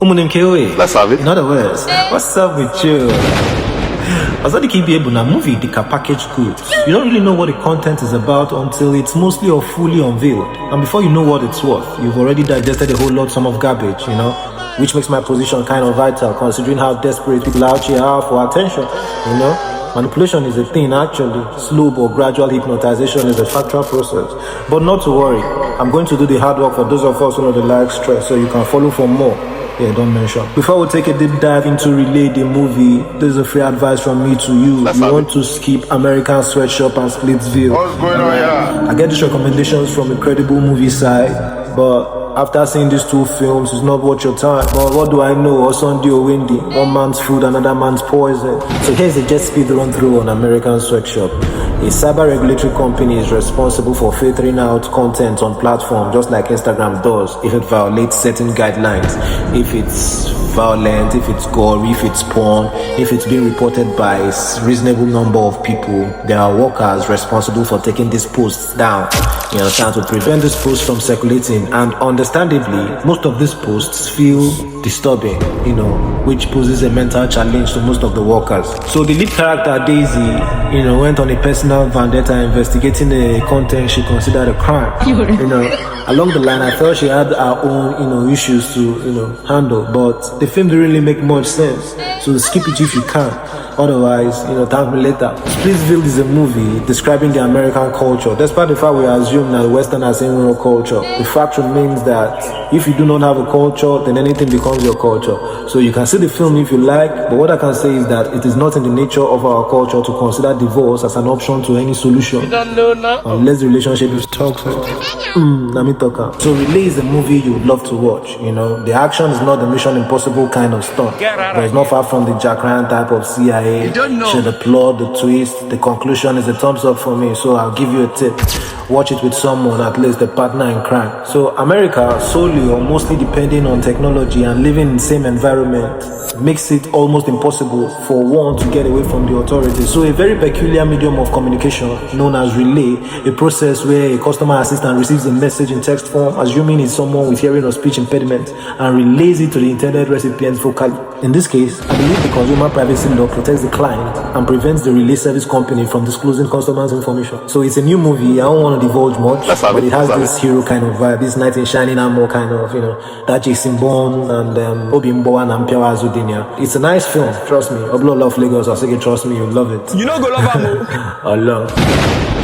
Let's have it. In other words, what's up with you? I saw the KBA na movie, the packaged goods. You don't really know what the content is about until it's mostly or fully unveiled. And before you know what it's worth, you've already digested a whole lot of garbage, which makes my position kind of vital considering how desperate people out here are for attention, Manipulation is a thing actually. Slow but gradual hypnotization is a factual process. But not to worry, I'm going to do the hard work for those of us who know the like stress so you can follow for more. Yeah, don't mention. Before we take a deep dive into Relay the movie, there's a free advice from me to you. You want to skip American Sweatshop and Splitville. What's going on here? I get these recommendations from a credible movie site, but after seeing these two films, it's not worth your time. But what do I know? Or Sunday or windy. One man's food, another man's poison. So here's a jet speed run through on American Sweatshop. A cyber regulatory company is responsible for filtering out content on platform just like Instagram does if it violates certain guidelines. If it's violent, if it's gory, if it's porn, if it's being reported by a reasonable number of people, there are workers responsible for taking these posts down. You understand? To prevent these posts from circulating, and understandably, most of these posts feel disturbing, which poses a mental challenge to most of the workers. So the lead character, Daisy, went on a personal vendetta investigating a content she considered a crime. Along the line, I felt she had her own, issues to, handle, but the film didn't really make much sense. So skip it if you can. Otherwise, thank me later. Splitville is a movie describing the American culture. Despite the fact we assume that Western has same real culture, the fact remains that if you do not have a culture, then anything becomes your culture. So you can see the film if you like, but what I can say is that it is not in the nature of our culture to consider divorce as an option to any solution. You don't know now. Unless the relationship is toxic. Let me talk. So Relay is a movie you would love to watch. The action is not the Mission Impossible kind of stunt, but it's not far from the Jack Ryan type of CIA. The plot, the twist, the conclusion is a thumbs up for me. So I'll give you a tip. Watch it with someone, at least a partner in crime. So America, solely or mostly depending on technology and living in the same environment, makes it almost impossible for one to get away from the authorities. So a very peculiar medium of communication known as relay, a process where a customer assistant receives a message in text form, assuming it's someone with hearing or speech impediment, and relays it to the intended recipient vocally. In this case, I believe the consumer privacy law protects the client and prevents the relay service company from disclosing customers' information. So it's a new movie. I don't want to divulge much, but it has this hero kind of vibe, this knight in shining armor kind of, that Jason Bourne and Obimbo and Ampiawa Azudinia. It's a nice film, trust me. Oblo love Lagos, I say trust me, you'll love it. You know go love Allah.